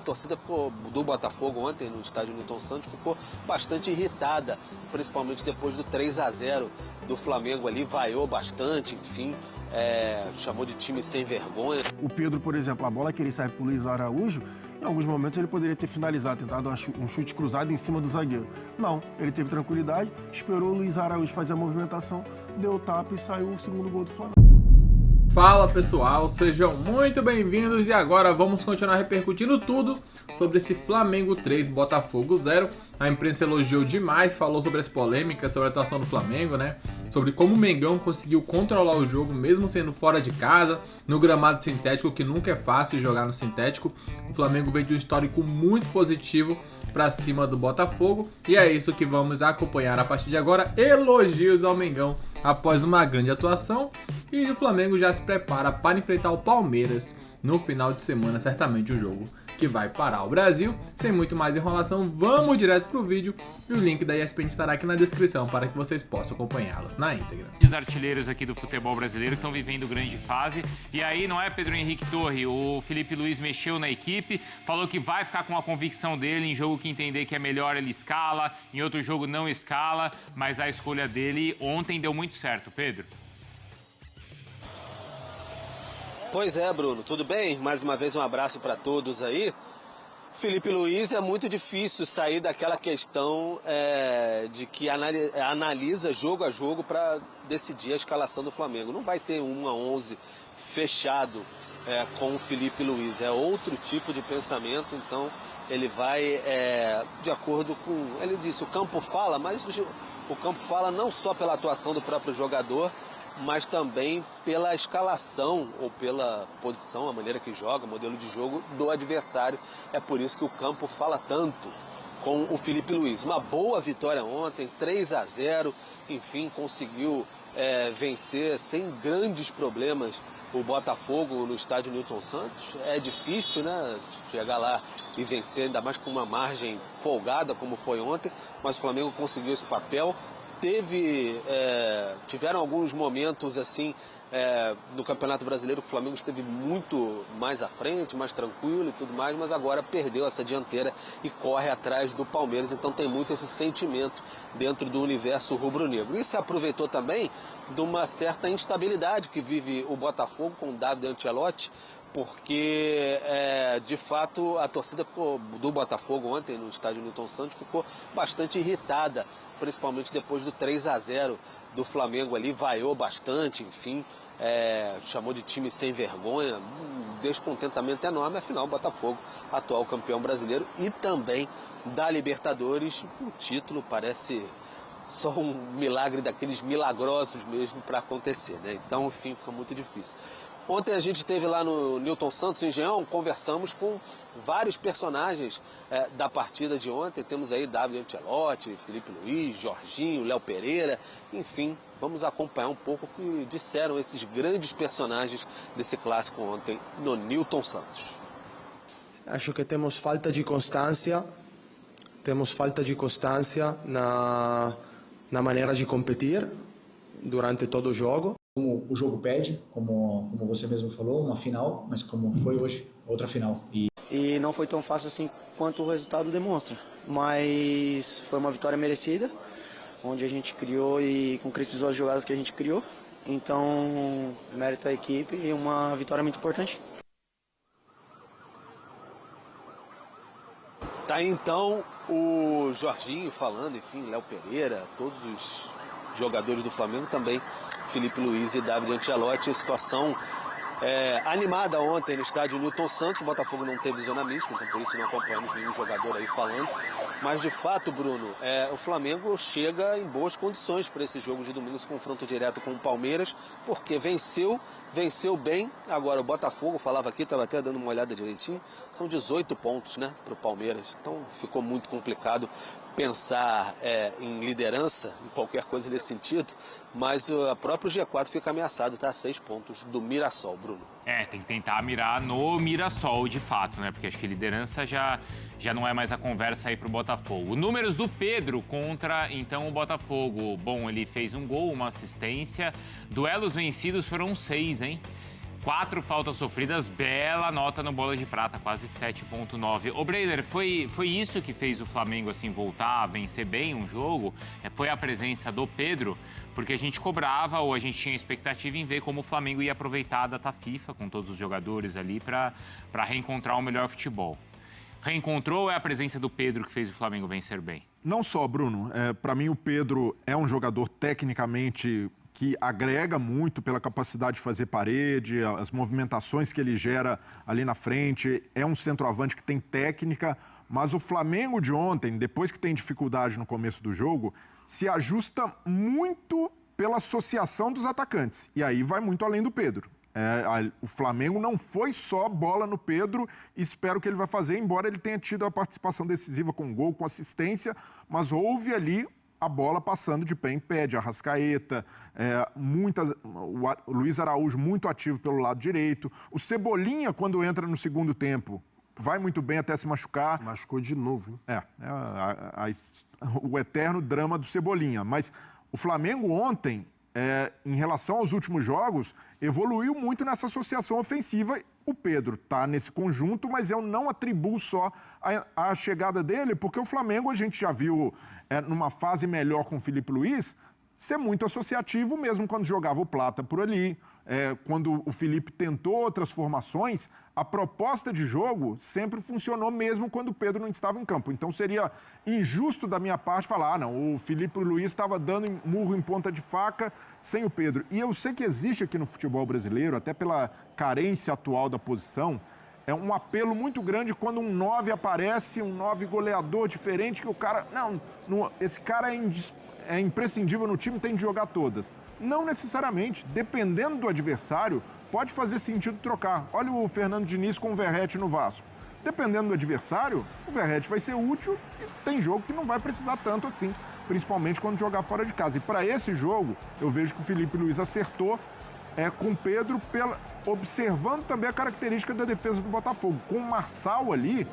torcida do Botafogo ontem no estádio Newton Santos ficou bastante irritada, principalmente depois do 3-0 do Flamengo ali, vaiou bastante, enfim, chamou de time sem vergonha. O Pedro, por exemplo, a bola que ele sai para o Luiz Araújo, em alguns momentos ele poderia ter finalizado, tentado um chute cruzado em cima do zagueiro. Não, ele teve tranquilidade, esperou o Luiz Araújo fazer a movimentação, deu o tapa e saiu o segundo gol do Flamengo. Fala pessoal, sejam muito bem-vindos e agora vamos continuar repercutindo tudo sobre esse Flamengo 3, Botafogo 0. A imprensa elogiou demais, falou sobre as polêmicas, sobre a atuação do Flamengo, né? Sobre como o Mengão conseguiu controlar o jogo mesmo sendo fora de casa, no gramado sintético, que nunca é fácil jogar no sintético. O Flamengo veio de um histórico muito positivo para cima do Botafogo e é isso que vamos acompanhar a partir de agora. Elogios ao Mengão após uma grande atuação e o Flamengo já se prepara para enfrentar o Palmeiras no final de semana, certamente um jogo que vai parar o Brasil. Sem muito mais enrolação, vamos direto pro vídeo e o link da ESPN estará aqui na descrição para que vocês possam acompanhá-los na íntegra. Os artilheiros aqui do futebol brasileiro estão vivendo grande fase e aí não é Pedro Henrique Torre, o Felipe Luiz mexeu na equipe, falou que vai ficar com a convicção dele, em jogo que entender que é melhor ele escala, em outro jogo não escala, mas a escolha dele ontem deu muito certo, Pedro. Pois é, Bruno, tudo bem? Mais uma vez um abraço para todos aí. Felipe Luiz, é muito difícil sair daquela questão de que analisa jogo a jogo para decidir a escalação do Flamengo. Não vai ter 1-11 fechado com o Felipe Luiz, é outro tipo de pensamento, então ele vai de acordo com... Ele disse, o campo fala, mas o campo fala não só pela atuação do próprio jogador, mas também pela escalação ou pela posição, a maneira que joga, o modelo de jogo do adversário. É por isso que o campo fala tanto com o Felipe Luiz. Uma boa vitória ontem, 3-0, enfim, conseguiu vencer sem grandes problemas o Botafogo no estádio Newton Santos. É difícil, né, chegar lá e vencer, ainda mais com uma margem folgada como foi ontem, mas o Flamengo conseguiu esse papel. Tiveram alguns momentos assim no Campeonato Brasileiro que o Flamengo esteve muito mais à frente, mais tranquilo e tudo mais, mas agora perdeu essa dianteira e corre atrás do Palmeiras, então tem muito esse sentimento dentro do universo rubro-negro. E se aproveitou também de uma certa instabilidade que vive o Botafogo com o David Ancelotti, porque de fato a torcida do Botafogo ontem no estádio Newton Santos ficou bastante irritada, principalmente depois do 3-0 do Flamengo ali, vaiou bastante, enfim, chamou de time sem vergonha, um descontentamento enorme. Afinal, o Botafogo, atual campeão brasileiro e também da Libertadores, o título parece só um milagre daqueles milagrosos mesmo para acontecer, né? Então, enfim, fica muito difícil. Ontem a gente esteve lá no Newton Santos, em Engenhão, conversamos com vários personagens da partida de ontem. Temos aí David Ancelotti, Felipe Luiz, Jorginho, Léo Pereira, enfim, vamos acompanhar um pouco o que disseram esses grandes personagens desse clássico ontem no Newton Santos. Acho que temos falta de constância na maneira de competir durante todo o jogo. Como o jogo pede, como você mesmo falou, uma final, mas como foi hoje, outra final. E não foi tão fácil assim quanto o resultado demonstra, mas foi uma vitória merecida, onde a gente criou e concretizou as jogadas que a gente criou. Então, mérito à equipe e uma vitória muito importante. Tá aí então o Jorginho falando, enfim, Léo Pereira, todos os jogadores do Flamengo também, Felipe Luiz e David Ancelotti. A situação animada ontem no estádio Newton Santos. O Botafogo não teve zona mista, então por isso não acompanhamos nenhum jogador aí falando. Mas de fato, Bruno, o Flamengo chega em boas condições para esse jogo de domingo, esse confronto direto com o Palmeiras, porque venceu bem. Agora o Botafogo, falava aqui, estava até dando uma olhada direitinho, são 18 pontos, né, para o Palmeiras. Então ficou muito complicado pensar em liderança, em qualquer coisa nesse sentido, mas o próprio G4 fica ameaçado, está a 6 pontos do Mirassol, Bruno. Tem que tentar mirar no Mirassol, de fato, né? Porque acho que liderança já não é mais a conversa aí pro Botafogo. Números do Pedro contra, então, o Botafogo. Bom, ele fez um gol, uma assistência. Duelos vencidos foram 6, hein? 4 faltas sofridas, bela nota no Bola de Prata, quase 7,9. Ô, Breiler, foi isso que fez o Flamengo assim voltar a vencer bem um jogo? Foi a presença do Pedro? Porque a gente cobrava ou a gente tinha expectativa em ver como o Flamengo ia aproveitar a data FIFA com todos os jogadores ali para reencontrar o melhor futebol. Reencontrou ou é a presença do Pedro que fez o Flamengo vencer bem? Não só, Bruno. Para mim, o Pedro é um jogador tecnicamente que agrega muito pela capacidade de fazer parede, as movimentações que ele gera ali na frente. É um centroavante que tem técnica, mas o Flamengo de ontem, depois que tem dificuldade no começo do jogo, se ajusta muito pela associação dos atacantes. E aí vai muito além do Pedro. O Flamengo não foi só bola no Pedro, espero que ele vai fazer, embora ele tenha tido a participação decisiva com gol, com assistência, mas houve ali a bola passando de pé em pé, de Arrascaeta, o Luiz Araújo muito ativo pelo lado direito, o Cebolinha, quando entra no segundo tempo, vai muito bem até se machucar. Se machucou de novo, hein? O eterno drama do Cebolinha. Mas o Flamengo ontem, em relação aos últimos jogos, evoluiu muito nessa associação ofensiva. O Pedro está nesse conjunto, mas eu não atribuo só a chegada dele, porque o Flamengo a gente já viu numa fase melhor com o Filipe Luís ser muito associativo, mesmo quando jogava o Plata por ali. Quando o Filipe tentou outras formações, a proposta de jogo sempre funcionou mesmo quando o Pedro não estava em campo. Então seria injusto da minha parte falar, não, o Filipe Luís estava dando murro em ponta de faca sem o Pedro. E eu sei que existe aqui no futebol brasileiro, até pela carência atual da posição, um apelo muito grande quando um 9 aparece, um 9 goleador diferente, que o cara... Não, esse cara é imprescindível no time, tem de jogar todas. Não necessariamente. Dependendo do adversário, pode fazer sentido trocar. Olha o Fernando Diniz com o Verratti no Vasco. Dependendo do adversário, o Verratti vai ser útil e tem jogo que não vai precisar tanto assim, principalmente quando jogar fora de casa. E para esse jogo, eu vejo que o Filipe Luís acertou com o Pedro, observando também a característica da defesa do Botafogo. Com o Marçal ali,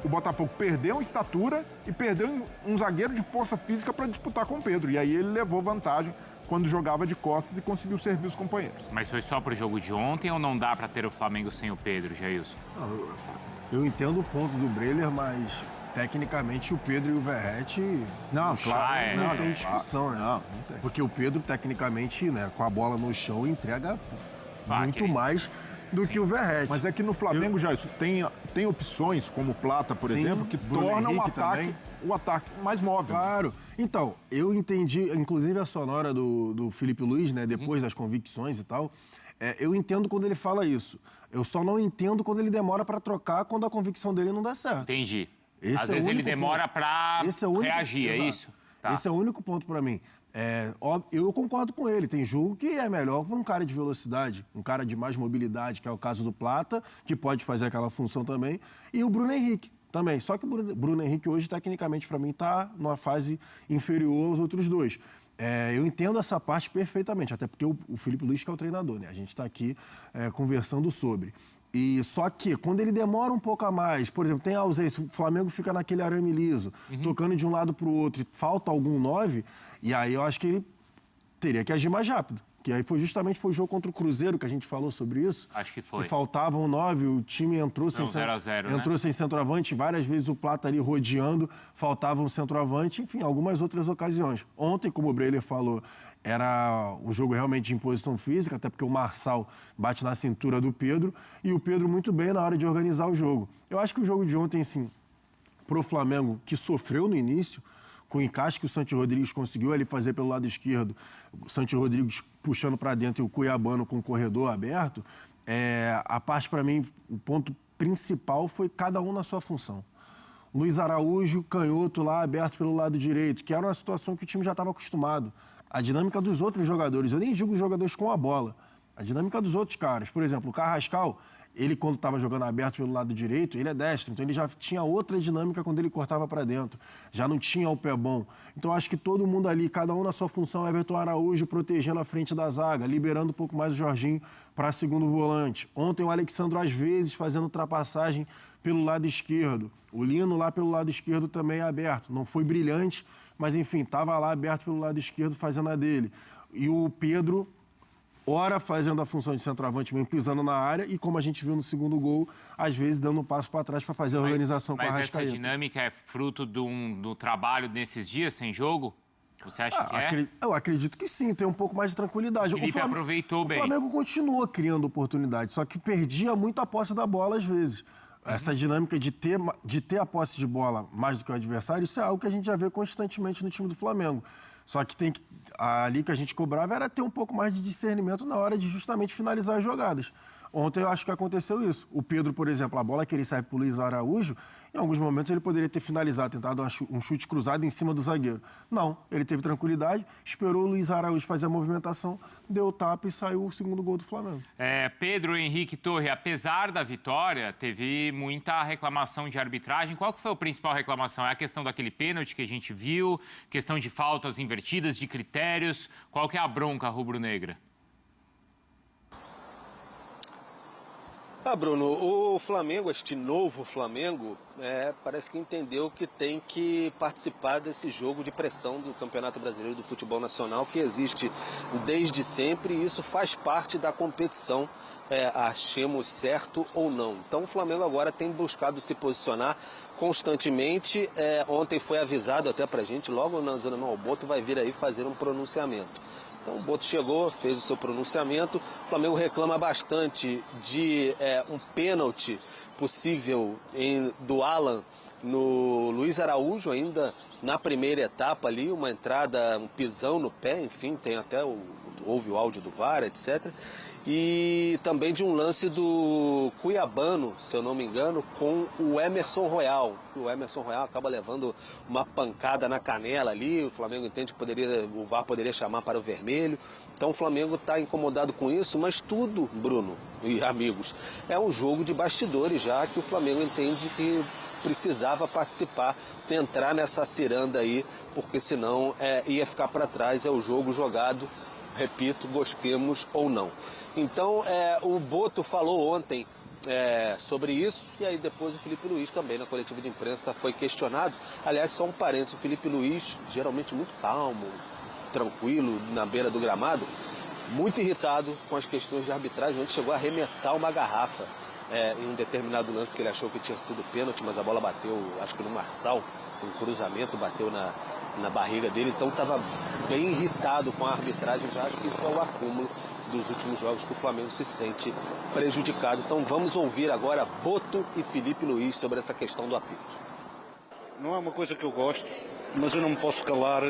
o Botafogo perdeu em estatura e perdeu um zagueiro de força física para disputar com o Pedro. E aí ele levou vantagem quando jogava de costas e conseguiu servir os companheiros. Mas foi só pro jogo de ontem ou não dá para ter o Flamengo sem o Pedro, Jailson? Eu entendo o ponto do Breiler, mas tecnicamente o Pedro e o Verratti... Não, claro. Não tem discussão, né? Não tem. Porque o Pedro, tecnicamente, né, com a bola no chão, entrega muito mais do que o Verratti. Mas é que no Flamengo, já isso tem opções, como o Plata, por exemplo, que tornam o ataque mais móvel. Claro. Então, eu entendi, inclusive a sonora do Filipe Luís, né, depois das convicções e tal, eu entendo quando ele fala isso. Eu só não entendo quando ele demora para trocar quando a convicção dele não dá certo. Entendi. Às vezes ele demora para reagir, é isso? Tá. Esse é o único ponto para mim. Eu concordo com ele. Tem jogo que é melhor para um cara de velocidade, um cara de mais mobilidade, que é o caso do Plata, que pode fazer aquela função também, e o Bruno Henrique também. Só que o Bruno Henrique hoje, tecnicamente, para mim, está numa fase inferior aos outros dois. Eu entendo essa parte perfeitamente, até porque o Filipe Luís que é o treinador, né? A gente está aqui conversando sobre. E só que, quando ele demora um pouco a mais, por exemplo, tem a ausência, o Flamengo fica naquele arame liso, tocando de um lado para o outro, e falta algum 9, e aí eu acho que ele teria que agir mais rápido. Que aí foi o jogo contra o Cruzeiro que a gente falou sobre isso. Acho que foi. Que faltava um 9, o time entrou sem 0-0, entrou sem centroavante, várias vezes o Plata ali rodeando, faltava um centroavante, enfim, algumas outras ocasiões. Ontem, como o Breiler falou, era um jogo realmente de imposição física, até porque o Marçal bate na cintura do Pedro, e o Pedro muito bem na hora de organizar o jogo. Eu acho que o jogo de ontem, sim, pro Flamengo, que sofreu no início, com o encaixe que o Santi Rodrigues conseguiu ali fazer pelo lado esquerdo, o Santi Rodrigues puxando para dentro e o Cuiabano com o corredor aberto, a parte, para mim, o ponto principal foi cada um na sua função. Luiz Araújo, canhoto lá, aberto pelo lado direito, que era uma situação que o time já estava acostumado. A dinâmica dos outros jogadores, eu nem digo os jogadores com a bola, a dinâmica dos outros caras. Por exemplo, o Carrascal, ele quando estava jogando aberto pelo lado direito, ele é destro, então ele já tinha outra dinâmica quando ele cortava para dentro, já não tinha o pé bom. Então acho que todo mundo ali, cada um na sua função, Everton Araújo protegendo a frente da zaga, liberando um pouco mais o Jorginho para segundo volante. Ontem o Alexandro às vezes fazendo ultrapassagem pelo lado esquerdo, o Lino lá pelo lado esquerdo também aberto, não foi brilhante, mas enfim, estava lá aberto pelo lado esquerdo fazendo a dele. E o Pedro ora fazendo a função de centroavante mesmo, pisando na área, e como a gente viu no segundo gol, às vezes dando um passo para trás para fazer a organização com a Arrascaeta. Mas essa dinâmica é fruto do trabalho nesses dias sem jogo? Você acha que é? Eu acredito que sim, tem um pouco mais de tranquilidade. O Felipe aproveitou bem. O Flamengo continua criando oportunidades, só que perdia muito a posse da bola às vezes. Essa dinâmica de ter a posse de bola mais do que o adversário, isso é algo que a gente já vê constantemente no time do Flamengo. Só que ali que a gente cobrava era ter um pouco mais de discernimento na hora de justamente finalizar as jogadas. Ontem eu acho que aconteceu isso. O Pedro, por exemplo, a bola que ele serve para o Luiz Araújo, em alguns momentos ele poderia ter finalizado, tentado um chute cruzado em cima do zagueiro. Não, ele teve tranquilidade, esperou o Luiz Araújo fazer a movimentação, deu o tapa e saiu o segundo gol do Flamengo. Pedro Henrique Torre, apesar da vitória, teve muita reclamação de arbitragem. Qual que foi a principal reclamação? É a questão daquele pênalti que a gente viu, questão de faltas invertidas, de critérios. Qual que é a bronca rubro-negra? Bruno, o Flamengo, este novo Flamengo, parece que entendeu que tem que participar desse jogo de pressão do Campeonato Brasileiro do Futebol Nacional, que existe desde sempre, e isso faz parte da competição, achemos certo ou não. Então o Flamengo agora tem buscado se posicionar constantemente. Ontem foi avisado até pra gente, logo na zona, o Boto vai vir aí fazer um pronunciamento. Então o Boto chegou, fez o seu pronunciamento. O Flamengo reclama bastante de um pênalti possível do Alan no Luiz Araújo, ainda na primeira etapa ali, uma entrada, um pisão no pé, enfim, tem até houve o áudio do VAR, etc. E também de um lance do Cuiabano, se eu não me engano, com o Emerson Royal. O Emerson Royal acaba levando uma pancada na canela ali, o Flamengo entende que o VAR poderia chamar para o vermelho. Então o Flamengo está incomodado com isso, mas tudo, Bruno e amigos, é um jogo de bastidores já, que o Flamengo entende que precisava participar, entrar nessa ciranda aí, porque senão ia ficar para trás. É o jogo jogado, repito, gostemos ou não. Então, o Boto falou ontem sobre isso, e aí depois o Felipe Luiz também, na coletiva de imprensa, foi questionado. Aliás, só um parênteses, o Felipe Luiz, geralmente muito calmo, tranquilo, na beira do gramado, muito irritado com as questões de arbitragem, onde chegou a arremessar uma garrafa em um determinado lance que ele achou que tinha sido pênalti, mas a bola bateu, acho que no Marçal, um cruzamento, bateu na barriga dele, então estava bem irritado com a arbitragem. Já acho que isso é o acúmulo dos últimos jogos que o Flamengo se sente prejudicado. Então vamos ouvir agora Boto e Felipe Luiz sobre essa questão do apito. Não é uma coisa que eu gosto, mas eu não me posso calar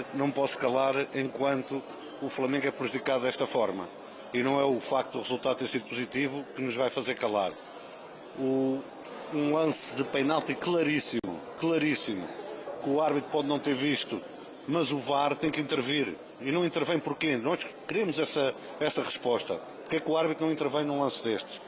enquanto o Flamengo é prejudicado desta forma. E não é o facto do resultado ter sido positivo que nos vai fazer calar. Um lance de penalti claríssimo, que o árbitro pode não ter visto, mas o VAR tem que intervir. E não intervém porquê? Nós queremos essa resposta. Porquê é que o árbitro não intervém num lance destes?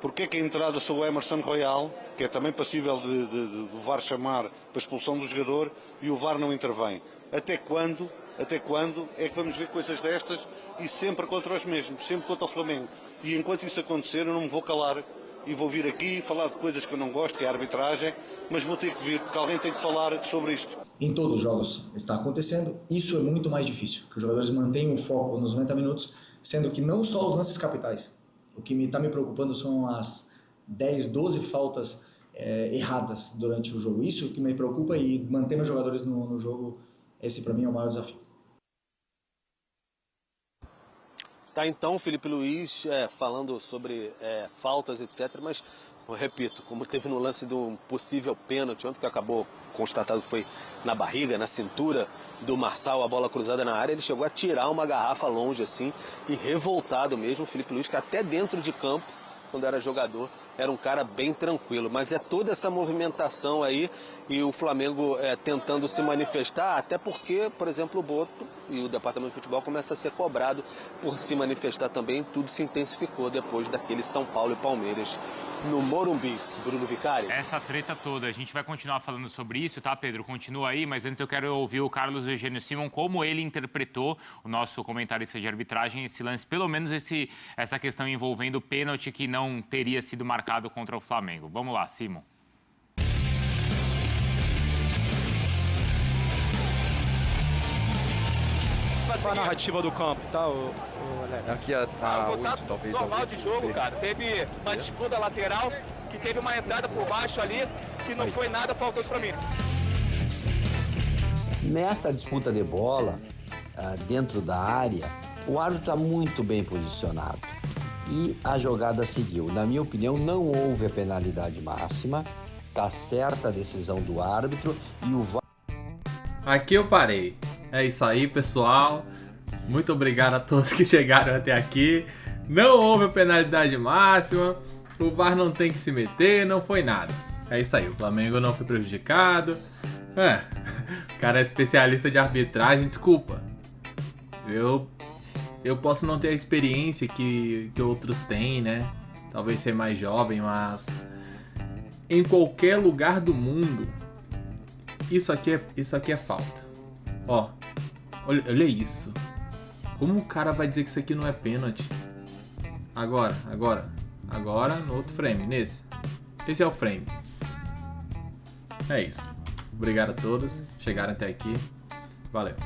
Porquê é que a entrada sobre o Emerson Royal, que é também passível de o VAR chamar para expulsão do jogador, e o VAR não intervém? Até quando é que vamos ver coisas destas, e sempre contra os mesmos, sempre contra o Flamengo? E enquanto isso acontecer, eu não me vou calar e vou vir aqui falar de coisas que eu não gosto, que é a arbitragem, mas vou ter que vir, porque alguém tem que falar sobre isto. Em todos os jogos está acontecendo, isso é muito mais difícil, que os jogadores mantenham o foco nos 90 minutos, sendo que não só os lances capitais. O que está me preocupando são as 10, 12 faltas erradas durante o jogo. Isso que me preocupa, e manter meus jogadores no jogo, esse para mim é o maior desafio. Tá, então, Felipe Luiz falando sobre faltas, etc. Mas, eu repito, como teve no lance de um possível pênalti, ontem que acabou constatado que foi na barriga, na cintura do Marçal, a bola cruzada na área, ele chegou a tirar uma garrafa longe assim, e revoltado mesmo. O Felipe Luiz, que até dentro de campo, quando era jogador, era um cara bem tranquilo. Mas é toda essa movimentação aí, e o Flamengo tentando se manifestar, até porque, por exemplo, o Boto e o Departamento de Futebol começa a ser cobrado por se manifestar também. Tudo se intensificou depois daquele São Paulo e Palmeiras no Morumbi. Bruno Vicari. Essa treta toda, a gente vai continuar falando sobre isso, tá, Pedro? Continua aí, mas antes eu quero ouvir o Carlos Eugênio Simon, como ele interpretou, o nosso comentarista de arbitragem, esse lance, pelo menos essa questão envolvendo o pênalti que não teria sido marcado contra o Flamengo. Vamos lá, Simon. foi a narrativa do campo, tá, o Alex? Aqui a 8, talvez. Normal de jogo, cara. Teve uma disputa lateral, que teve uma entrada por baixo ali, que não foi nada faltoso pra mim. Nessa disputa de bola, dentro da área, o árbitro está muito bem posicionado. E a jogada seguiu. Na minha opinião, não houve a penalidade máxima. Está certa a decisão do árbitro e o VAR... Aqui eu parei. É isso aí, pessoal. Muito obrigado a todos que chegaram até aqui. Não houve a penalidade máxima. O VAR não tem que se meter, não foi nada. É isso aí, o Flamengo não foi prejudicado. O cara é especialista de arbitragem, desculpa. Eu posso não ter a experiência que outros têm, né? Talvez ser mais jovem, mas em qualquer lugar do mundo, isso aqui é falta. Ó, olha isso. Como o cara vai dizer que isso aqui não é pênalti? Agora, no outro frame, nesse. Esse é o frame. É isso. Obrigado a todos, chegaram até aqui. Valeu.